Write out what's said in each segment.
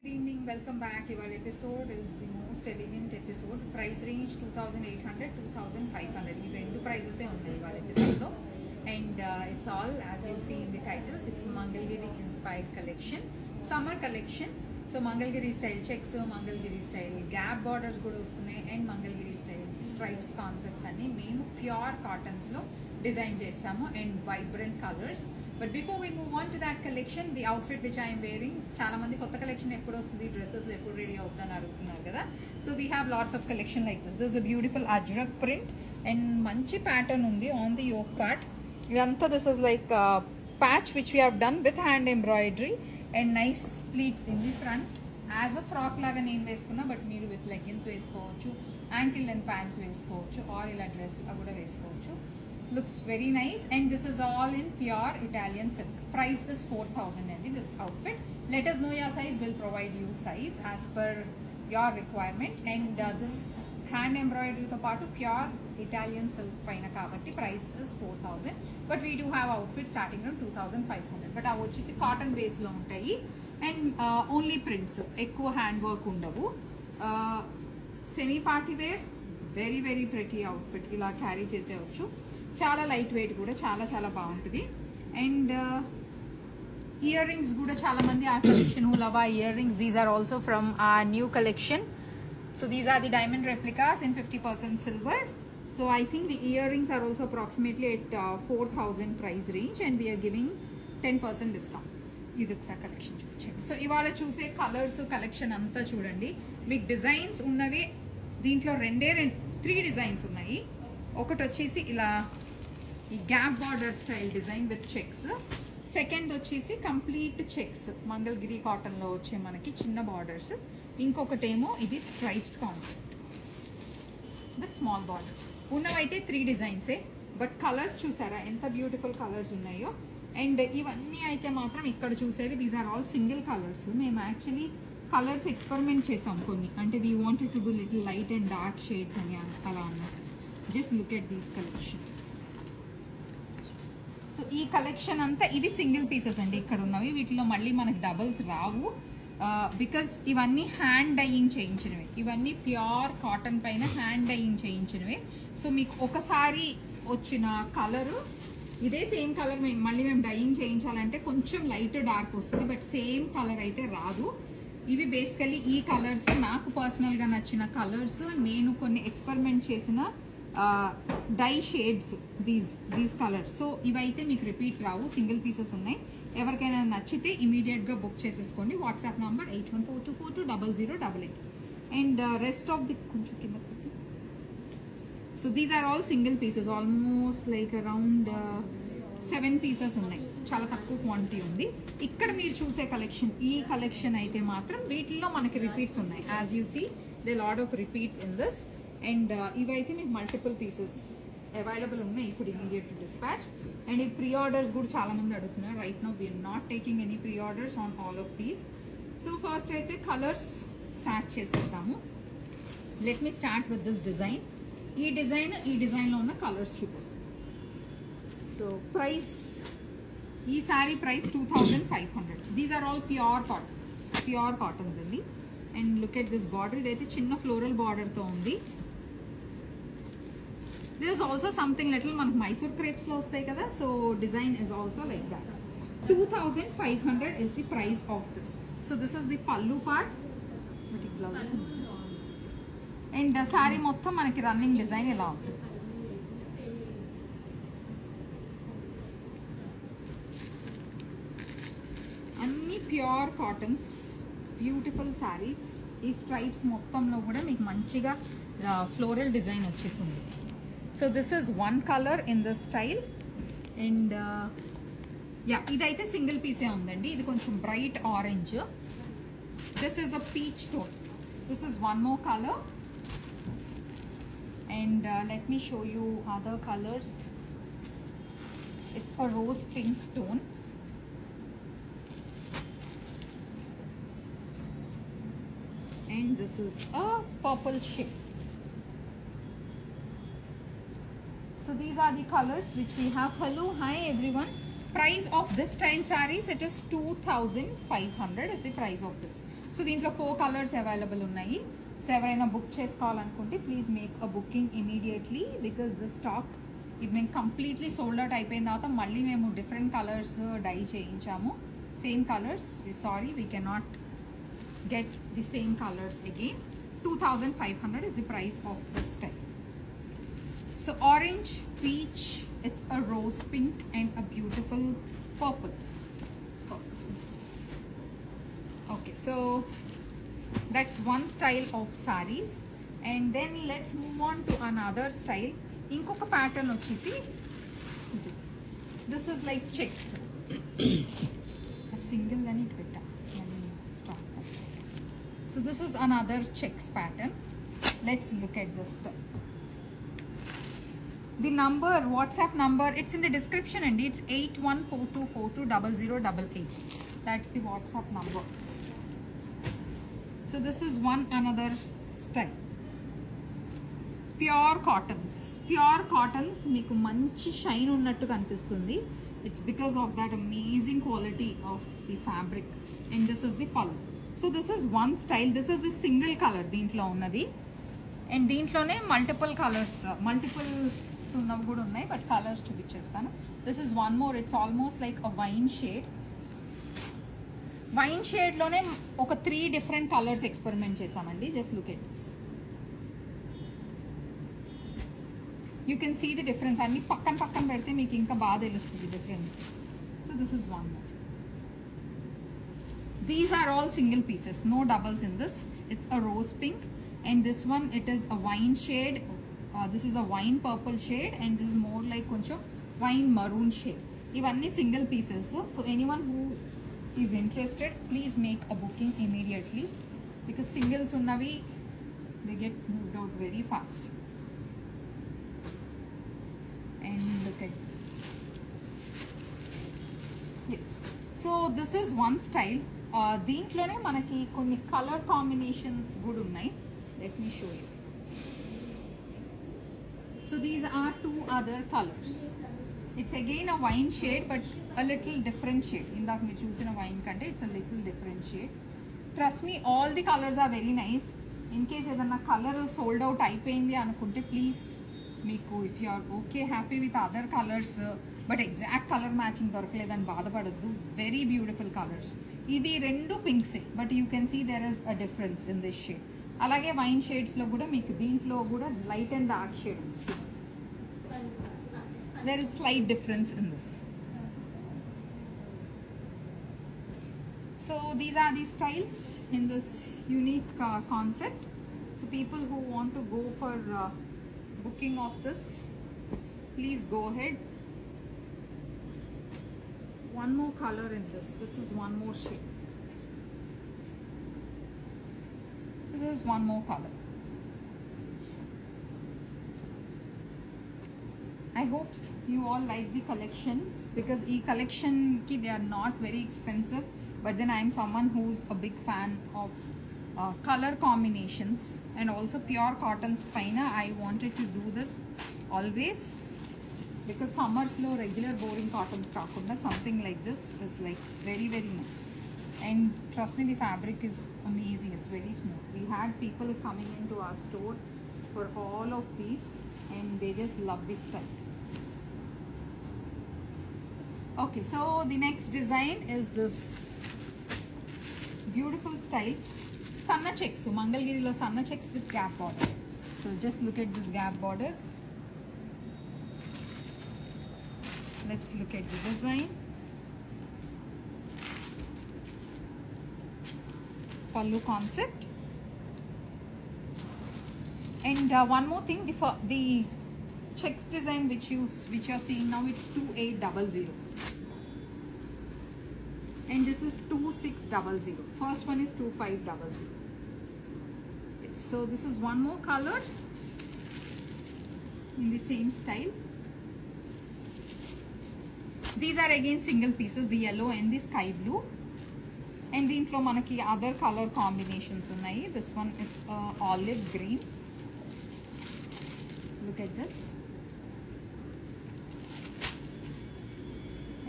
Good evening, welcome back. Our episode is the most elegant episode. Price range 2800 2500. ఈ రెండు ప్రైజెసే ఉన్నాయి ఇవాళ ఎపిసోడ్లో and it's all as you see in the title it's Mangalagiri inspired collection summer collection. So Mangalagiri style checks, Mangalagiri style gap borders కూడా వస్తున్నాయి and Mangalagiri style stripes concepts అన్ని మేము pure కాటన్స్లో డిజైన్ చేస్తాము and vibrant colours. But before we move on to that collection, the outfit which I'm wearing, చాలా మంది కొత్త collection ఎప్పుడు వస్తుంది, డ్రెస్సెస్ ఎప్పుడు రెడీ అవుతుందని అడుగుతున్నారు కదా. So we have lots of collection like this a beautiful ajrak print and మంచి ప్యాటర్న్ ఉంది ఆన్ ది యోక్ పార్ట్. ఇదంతా this is like patch which we have done with hand embroidery and nice pleats in the front. As a frock లాగా నేను వేసుకున్నా, but మీరు with leggings వేసుకోవచ్చు, ankle length pants వేసుకోవచ్చు, or ఇలా డ్రెస్లా కూడా వేసుకోవచ్చు. Looks very nice and this is all in pure Italian silk. Price is 4000 and this outfit. Let us know your size, will provide you size as per your requirement. And this hand embroidery to part of pure Italian silk paina kabatti price is 4000, but we do have outfits starting from 2500. But avu vachesi cotton base lo untayi and only prints, ekku hand work undavu. Semi party wear, very very pretty outfit, ila carry cheseyochu. చాలా light weight కూడా చాలా చాలా బాగుంటుంది and ear rings కూడా చాలా మంది ఆ collection who love a earrings, these are also from a new collection. So these are the diamond replicas in 50% silver. So I think the earrings are also approximately at 4000 price range and we're giving 10% discount. ఇది ఒకసారి collection చూపించండి. So ఇవాళ చూసే colours collection అంతా చూడండి. మీకు designs ఉన్నవి దీంట్లో 3 డిజైన్స్ ఉన్నాయి. ఒకటి వచ్చేసి ఇలా ఈ gap border style design with checks, second వచ్చేసి కంప్లీట్ చెక్స్ మంగళగిరి కాటన్లో వచ్చే మనకి చిన్న బార్డర్స్, ఇంకొకటేమో ఇది stripes concept with small border. ఉన్నవైతే 3 డిజైన్సే, బట్ కలర్స్ చూసారా ఎంత బ్యూటిఫుల్ కలర్స్ ఉన్నాయో. అండ్ ఇవన్నీ అయితే మాత్రం ఇక్కడ చూసేవి these are all single colours. మేము యాక్చువల్లీ కలర్స్ ఎక్స్పెరిమెంట్ చేసాం కొన్ని, అంటే we wanted to do little light and dark shades అని అలా అన్నమాట. Just look at these collection. So ఈ కలెక్షన్ అంతా ఇవి సింగిల్ పీసెస్ అండి ఇక్కడ ఉన్నవి, వీటిలో మళ్ళీ మనకి డబల్స్ రావు బికాస్ ఇవన్నీ హ్యాండ్ డైయింగ్ చేయించినవి, ఇవన్నీ ప్యూర్ కాటన్ పైన హ్యాండ్ డైయింగ్ చేయించినవి. సో మీకు ఒకసారి వచ్చిన కలరు ఇదే సేమ్ కలర్ మళ్ళీ మేము డైయింగ్ చేయించాలంటే కొంచెం లైట్ డార్క్ వస్తుంది, బట్ సేమ్ కలర్ అయితే రాదు. ఇవి బేసికలీ ఈ కలర్స్ నాకు పర్సనల్గా నచ్చిన కలర్స్, నేను కొన్ని ఎక్స్పెరిమెంట్ చేసిన dye shades these colours. So ఇవైతే మీకు రిపీట్స్ రావు, సింగిల్ పీసెస్ ఉన్నాయి. ఎవరికైనా నచ్చితే ఇమీడియట్గా బుక్ చేసేసుకోండి. WhatsApp number 8142420088 and rest of the కొంచెం కింద. So these are all single pieces, almost like around 7 pieces ఉన్నాయి, చాలా తక్కువ క్వాంటిటీ ఉంది. ఇక్కడ మీరు చూసే కలెక్షన్, ఈ కలెక్షన్ అయితే మాత్రం వీటిల్లో మనకి రిపీట్స్ ఉన్నాయి. As you see they lot of repeats in this. And ఇవైతే మీకు మల్టిపుల్ పీసెస్ అవైలబుల్ ఉన్నాయి ఇప్పుడు ఇమీడియట్ టు డిస్పాచ్. అండ్ ఈ ప్రీ ఆర్డర్స్ కూడా చాలా మంది అడుగుతున్నారు. Right now we're not taking any pre orders on all of these. So first అయితే కలర్స్ స్టార్ట్ చేసేద్దాము. Let me start with this design. ఈ డిజైన్లో ఉన్న కలర్స్ చూపిస్తాను. సో ప్రైస్, ఈ sari price 2500. These are all pure cottons అండి. And look at this border, ఇదైతే చిన్న ఫ్లోరల్ బార్డర్తో ఉంది. This is also something little మనకు మైసూర్ క్రేప్స్లో వస్తాయి కదా, so design is also like that. 2500 is the price of this. So this is the పల్లు part and sari మొత్తం మనకి రన్నింగ్ డిజైన్ ఇలా ఉంటుంది. అన్ని ప్యూర్ కాటన్స్, బ్యూటిఫుల్ శారీస్. ఈ స్ట్రైప్స్ మొత్తంలో కూడా మీకు మంచిగా ఫ్లోరల్ డిజైన్ వచ్చేసింది. So this is 1 colour in the style and ఇదైతే సింగిల్ పీసే ఉందండి. ఇది కొంచెం bright orange. This is a peach tone. This is 1 more colour and let me show you other colours. It's a rose pink tone and this is a purple shade. So these are the colors which we have. Hello, hi everyone. Price of this style sarees, it is 2500 is the price of this. So దీంట్లో 4 colours available ఉన్నాయి. సో ఎవరైనా book చేసుకోవాలనుకుంటే please make a booking immediately because the stock ఇది మేము completely sold out అయిపోయిన తర్వాత మళ్ళీ మేము డిఫరెంట్ కలర్స్ డై చేయించాము. Same colours, sorry we cannot get the same colors again. 2500 is the price of this style. So orange, peach, it's a rose pink and a beautiful purple. Okay, so that's one style of sarees, and then let's move on to another style. Inkoka pattern vachesi, this is like checks. A single then it betta. So this is another checks pattern. Let's look at this style. The number, WhatsApp number, it's in the description and it's 8142420088. That's the WhatsApp number. So this is one another style. Pure cottons. Pure cottons meeku manchi shine unnattu kanipistundi. It's because of that amazing quality of the fabric. And this is the pallu. So this is one style. This is the single color దీంట్లో ఉన్నది. And దీంట్లోనే multiple colours ఉన్నవి కూడా ఉన్నాయి, but colours చూపించేస్తాను. This is one more. It's almost like a wine shade. Wine షేడ్లోనే ఒక 3 different colours experiment చేసామండి. Just look at this. You can see the difference. అన్ని పక్కన పెడితే మీకు ఇంకా బాగా తెలుస్తుంది difference. So this is one more. These are all single pieces, no doubles in this. It's a rose pink, and this one it is a wine shade. This is a wine purple shade, and this is more like koncham wine maroon shade. Ivanni single pieces. So anyone who is interested, please make a booking immediately because singles unnavi they get moved out very fast. And look at this. Yes. So this is one style. దీంట్లోనే మనకి కొన్ని colour combinations కూడా ఉన్నాయి. Let me show you. So these are 2 other colours. It's again a wine shade but a little different shade. ఇందాక మీరు చూసిన wine కంటే it's a little different shade. Trust me, all the colours are very nice. In case ఏదన్నా colour sold out అయిపోయింది అనుకుంటే please మీకు if you are okay happy with other colours but exact colour matching దొరకలేదని బాధపడద్దు. Very beautiful colours. ఇవి 2 పింక్సే but you can see there is a difference in this shade. అలాగే wine షేడ్స్లో కూడా మీకు దీంట్లో కూడా లైట్ అండ్ డార్క్ షేడ్ ఉంది. There is slight difference in this. So these are the styles in this unique concept. So people who want to go for booking of this, please go ahead. One more color in this. This is one more shade. So this is one more color. I hope you all like the collection because e collection ki they are not very expensive, but then I am someone who's a big fan of color combinations and also pure cottons paina. I wanted to do this always because summers lo regular boring cottons kaakunda something like this is like very very nice. And trust me, the fabric is amazing. It's very smooth. We had people coming into our store for all of these and they just love this style. Okay, so the next design is this beautiful style. Sanna checks. So Mangalgiri lo Sanna checks with gap border. So just look at this gap border. Let's look at the design. Pallu concept. And one more thing, the checks design which you're seeing now, it's 2800. And this is 2600. First one is 2500. So this is one more color in the same style. These are again single pieces, the yellow and the sky blue. And దీంట్లో మనకి other color combinations ఉన్నాయి. This one it's olive green. Look at this.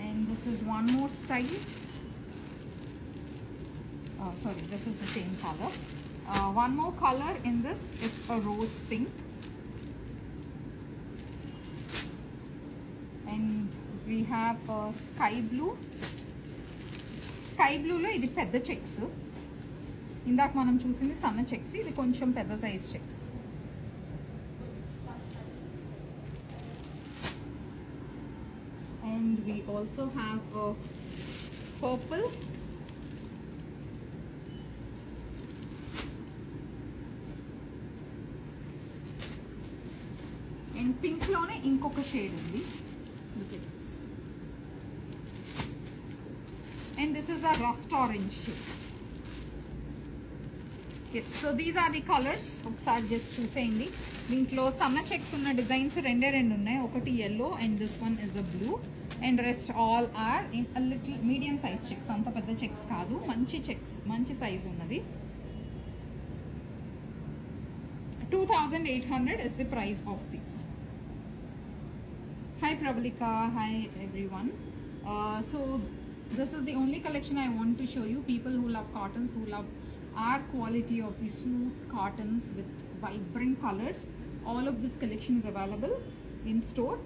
And this is one more style. sorry, this is the same color. One more color in this, it's a rose pink. And we have sky blue. Sky blue లో ఇది పెద్ద checks, ఇందాక మనం చూసింది సన్న checks, ఇది కొంచెం పెద్ద size checks. And we also have a purple. And pink లోనే ఇంకొక షేడ్ ఉంది. Look at this. And this is a rust orange shade. Yes, so these are the colors. ఒకసారి జస్ట్ చూసేయండి. దీంట్లో సన్న చెక్స్ ఉన్న డిజైన్స్ రెండే ఉన్నాయి. ఒకటి yellow and this one is a blue. And rest all are in a little medium size checks. అంత పెద్ద చెక్స్ కాదు, మంచి చెక్స్, మంచి సైజ్ ఉన్నది. 2800 is the price of these. Hi Pravalika, hi everyone. So this is the only collection I want to show you. People who love cottons, who love our quality of the smooth cottons with vibrant colors, all of this collection is available in store.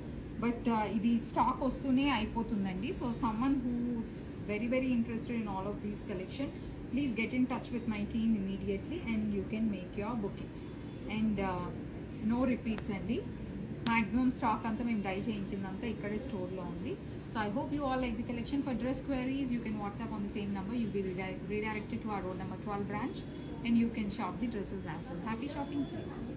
But ఇది stock వస్తూనే అయిపోతుందండి. So someone who's very interested in all of these collection, please get in touch with my team immediately and you can make your bookings. And no repeats అండి. maximum stock అంతా మేము die చేయించిందంతా ఇక్కడే స్టోర్లో ఉంది. So I hope you all like the collection. For dress queries, you can WhatsApp on the same number. You'll be redirected to our road number 12 branch and you can shop the dresses as well. Happy shopping, sales.